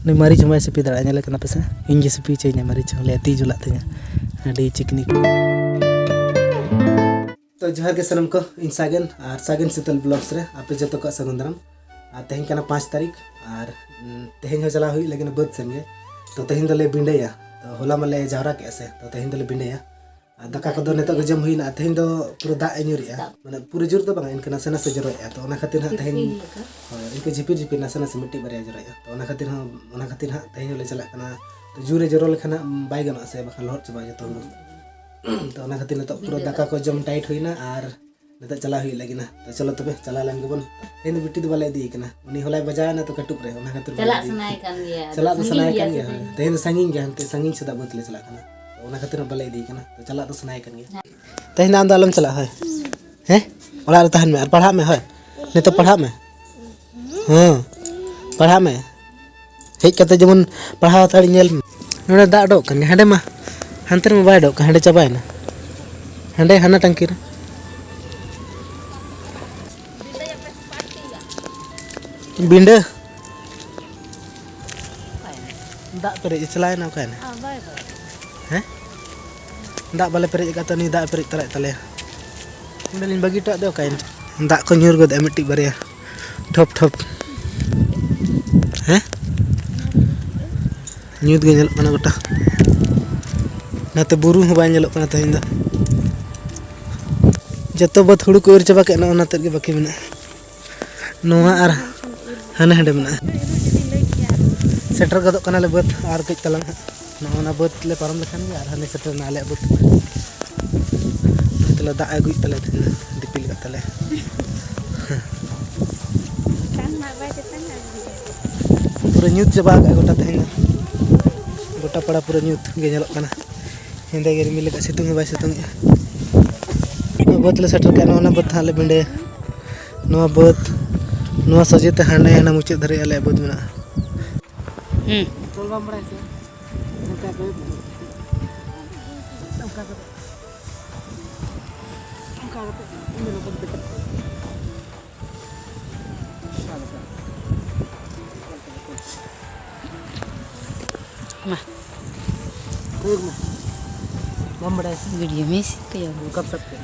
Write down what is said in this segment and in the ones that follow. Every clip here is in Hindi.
ᱱᱩᱭ ᱢᱟᱹᱨᱤᱪ ᱦᱚᱸ ᱵᱟᱭ ᱥᱤᱯᱤ ᱫᱟᱲᱮᱭᱟᱜᱼᱟ, ᱧᱮᱞᱮ ᱠᱟᱱᱟ ᱯᱮᱥᱮ ᱤᱧ ᱜᱮ ᱥᱤᱯᱤ ᱦᱚᱪᱚᱧᱟ ᱢᱟᱹᱨᱤᱪ ᱦᱚᱸ ᱞᱮ ᱛᱤ ᱡᱩᱞᱟᱜ ᱛᱤᱧᱟ ᱟᱹᱰᱤ ᱪᱤᱠᱱᱤ ᱠᱚ। तो जोहार के सनम को इन सागन और सागन शीतल ब्लॉग्स रे आपे जतो को सगुन दाराम तेहन काना 5 तारीख और तेहन हो चला हुई लेकिन बद संगे तो तेहन दले बिंडेया तो होला मले जावरा के से तो तेहन दले बिंडेया दाका को दो नेतो जम हुईना तेहन दो पूरा दा एनुरिया माने पूरा जोर तो बंगा इनके नसे नसे जरोया तो ओना खातिर हा तेहन इनके झिपिर झिपिर नसे नसे मिट्टी बरिया जरोया तो ओना खातिर हा तेहन ले चला कना तो जुरे जरो लेखना बाय गनो से बखा लहर चबा जतो तो ओना खातिर नतो पूरा दाका को जम टाइट हुईना और नतो चला हुई लगिना तो चलो तबे चला लेन गेबन तेहन बिट्टी दो बाले दी कना उनी होलाय बजाया ना तो कटुप रे ओना खातिर चला सनाय कान गया चला तो सनाय कान गया तेहन संगिन गया हनते संगिन सदा बतले चला कना ओना खातिर बाले दी कना तो चला तो सनाय कान गया तेहन आम दालम चला है हैं ओला रे तहन में और पढ़ा में है ने तो पढ़ा में हां पढ़ा में हेज कते जमन पढ़ा ताड़ी नेल नोडे दा डोक कन हंडे मा हंतर में बाय डोक हंडे चबायना हंडे हना टंकी रे बिंडे दा पेरे चलाय ना काने हैं दा बाले पेरे का तो नी दा पेरे तरा तले उंडलिन बगी टा दो काइन दा को ᱧᱩᱨ गद मिट्टी बरिया ठप ठप हैं ᱧᱩᱛ गे ñelok kana गोटा नाते बुरु हो बाय ñelok kana तहिन दा जतो बत हुड़ू को इर चबा केना ओना तक गे बाकी मेना नोवा आर हने हंडे मेना सेटर गदो kana ले बत आर कई तलांग नोना बत ले परम लेखान गे आर हने सेटर ना ले बत तले दा आगु तले दिपिल का तले पूरा ᱧᱩᱛ चबा का गोटा तहिन गोटा पड़ा पूरा ᱧᱩᱛ गे ñelok kana हिंदे गे रिमिल का सितुंग बाय सितुंग बतले सेटर के नोना बत हाले बिंडे नोवा बत नोवा सजेते हाने ना मुचे धरे आले बत मेना तोल बाम बड़ाय से नका पे मेरे बत पे मा कोई में बाम बड़ाय से वीडियो में सिकया कब सकते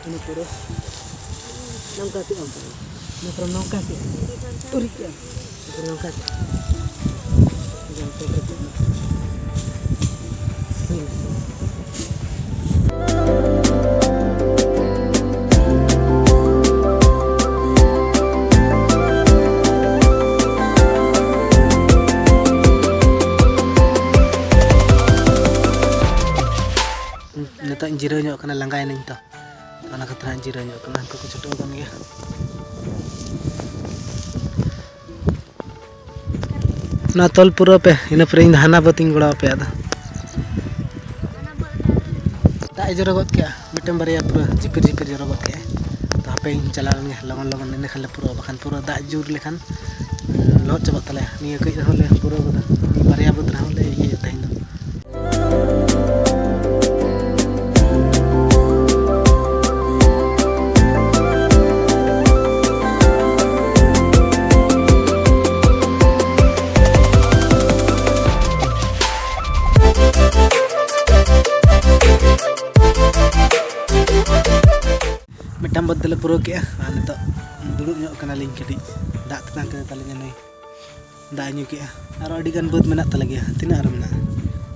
ini pura nangka ti am ni from nangka ti uri ya from nangka ti jangan terkejut neta jiro nyok kana langgai ning to ana katra jiro nyok kana ko cutu kan ya na tol pura pe ina pura ing hana bating goda pe ada da jiro got kya mitem baria pura jipir jipir jiro got kya to ape ing chalan ya lawan lawan ine khale pura bakan pura da jur lekhan lot coba tale ni kai hole pura goda baria bot rahole ye tahin MITM बदल पुरो के नित दुड़ुब ᱧᱚᱜ kana ᱞᱤᱧ ᱠᱟᱹᱴᱤᱡ ᱫᱟᱜ ᱛᱮᱛᱟᱝ ᱠᱮᱫᱟ ᱛᱟᱞᱤᱧᱟ ᱱᱩᱭ ᱫᱟᱜ ᱧᱩ ᱠᱮᱜᱼᱟ ᱟᱨ ᱟᱹᱰᱤ ᱜᱟᱱ ᱵᱟᱹᱫ ᱢᱮᱱᱟᱜ ᱛᱟᱞᱮ ᱜᱮᱭᱟ ᱛᱤᱱᱟᱹᱜ ᱟᱨ ᱢᱮᱱᱟᱜᱼᱟ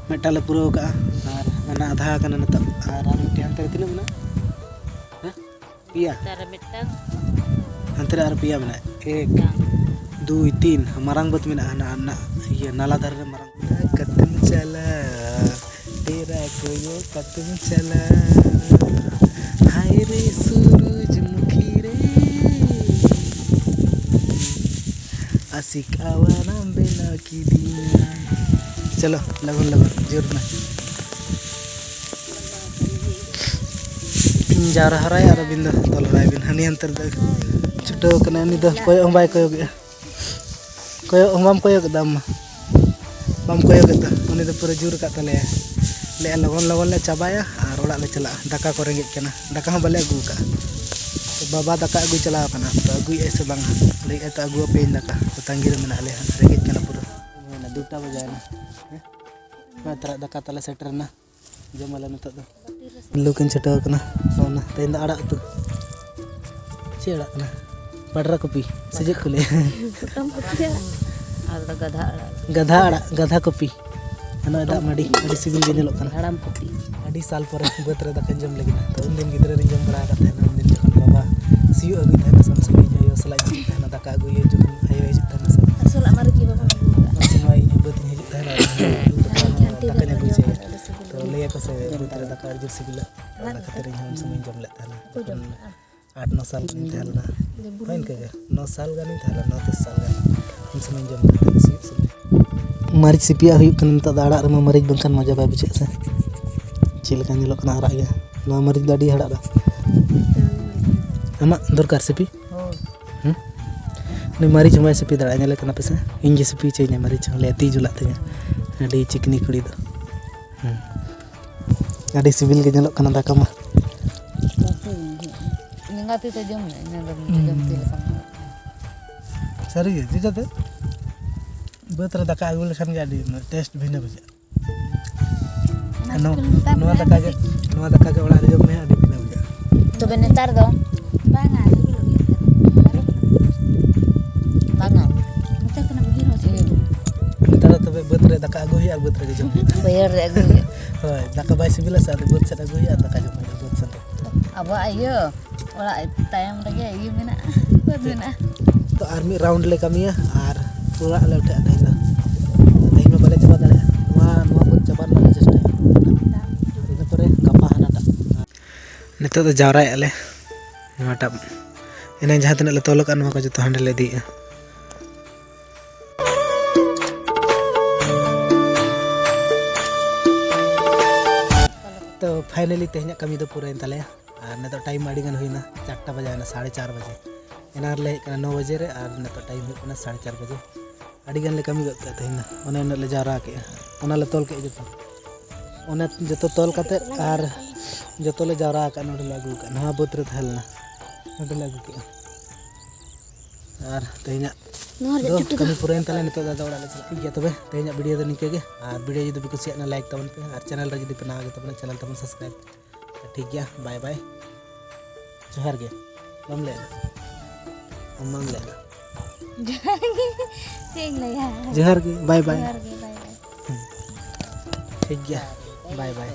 ᱢᱤᱫᱴᱟᱝ ᱞᱮ ᱯᱩᱨᱟᱹᱣ ᱠᱟᱜᱼᱟ ᱟᱨ ᱚᱱᱟ ᱟᱫᱷᱟ ᱠᱟᱱᱟ ᱱᱤᱛᱚᱜ ᱟᱨ ᱢᱤᱫᱴᱟᱝ ᱦᱟᱱᱛᱮ ᱨᱮ ᱛᱤᱱᱟᱹᱜ ᱢᱮᱱᱟᱜᱼᱟ ᱦᱮᱸ ᱯᱮᱭᱟ तारा मिटन ᱦᱟᱱᱛᱮ ᱨᱮ ᱟᱨ ᱯᱮᱭᱟ ᱢᱮᱱᱟᱜᱼᱟ 1 2 3 ᱢᱟᱨᱟᱝ ᱵᱟᱹᱫ ᱢᱮᱱᱟᱜᱼᱟ ᱦᱟᱱᱟ ᱤᱭᱟᱹ ᱱᱟᱞᱟ ᱫᱷᱟᱨᱮ ᱨᱮ ᱢᱟᱨᱟᱝ कदम चला तेरा कोयो कदम चला हाय रे सूरजमुखी रे asik awan bela kidina चलो लगन लगन जोर में जा रहा है यार बिंद तल रहा बिन हनी अंतर द छुटो कना नि द कोय बाय कोय गया कोय हम कोय दम बम कोय गता उनी द पूरा जोर का तले ले लगन लगन ले चाबाया और ओड़ा ले चला दाका को रेंगे कना दाका हम बले अगू का तो बाबा दाका अगू चला कना तो अगू ऐसे बांग ले एता अगू पे दाका तो तंगीर में ना ले रेंगे कना पूरा 2टा बजाना मैं तरह दाका तले सेटरना जमाला नता दो लुकिन छटाव कना ना तेन आड़ा तो चे आड़ा कना पडरा कॉपी सजे खुले ada gada गधा आड़ा गधा कॉपी अना दा मडी अडी सिविल गे नेलो कना haram kopi अडी साल पर बतरे दाका जम लगी तो उन दिन गिदरे रि जम बड़ा करते ना उन दिन जखन बाबा सियो अगु थाना सम समय आयो सला थाना दाका अगु ये जखन आयो हिजुग थाना सब asal amar ki baba समय बत हिजुग थाना दाका nya गुजे तो ले को से बतरे दाका अर्जु सिविल दाका खातिर हम समय जम ले थाना 8-9 साल का थाना फाइन के 9 साल गानी थाना 9-10 साल गानी हम समय जम ले थाना सियो समय मारिच सिपिया हुई कन त दाड़ा रे मारिच बंखान मजा बाय बुझे से चिलका नेलो कना आरा गे ना मारिच दाडी हड़ा दा अमा दरकार सिपि ने मारिच माय सिपि दाड़ा नेले कना पेसे इंगे सिपि चेने मारिच लेती जुला ते अडी चिकनी कुड़ी दो अडी सिविल के नेलो कना दाका मा ngati to jom jom til sama सरी गे जिजाते बतरे दाका आगु लेखान गे अडी टेस्ट भिना बुझे नोआ दाका के ओड़ा रे जम में अडी भिना बुझे to benetar do banga banga mata kena begini sih नेतार तबे बतरे दाका आगु ही आगु बतरे के जम bayar ya gue होय दाका बाय सिविल सा बत से आगु ही आ दाका जम बत से abo ayo olah tayam lagi ayo mina baduna तो आर्मी राउंड ले कमिया आर पूरा ले उठे आइना नहीं में बले चबा दाले नोआ बुत चबान ना चेष्टा इन तोरे गपा हानाटा नितो तो जावरा आले नोटा इने जहां तने ले तोलक अनवा को जतो हंडे ले दी तो फाइनली तेहना कमी दो पूरा इन तले और ने तो टाइम आड़ी गन हुईना 4टा बजे ना 4:30 बजे एनार ले 9 बजे रे और ने तो टाइम हुई 4:30 बजे आड़ी गन ले कमी गत का तेहना ओने ले जारा के ओना ले तोल के जतो ओने जतो तोल काते और जतो ले जारा का नोड लागू का नवा बोतरे थलना नोड लागू के और तेहना दो कमी पूरा इन तले नितो दादा ओड़ा ले ठीक गया तबे तेहना वीडियो दो निके के और वीडियो जदि कुसिया ना लाइक तबन पे और चैनल रे जदि पे ना आगे तबन चैनल तबन सब्सक्राइब ठीक गया बाय बाय जोहार गे मम ले मम ले ठीक ले यार जोहार गे बाय बाय बाय बाय ठीक गया बाय बाय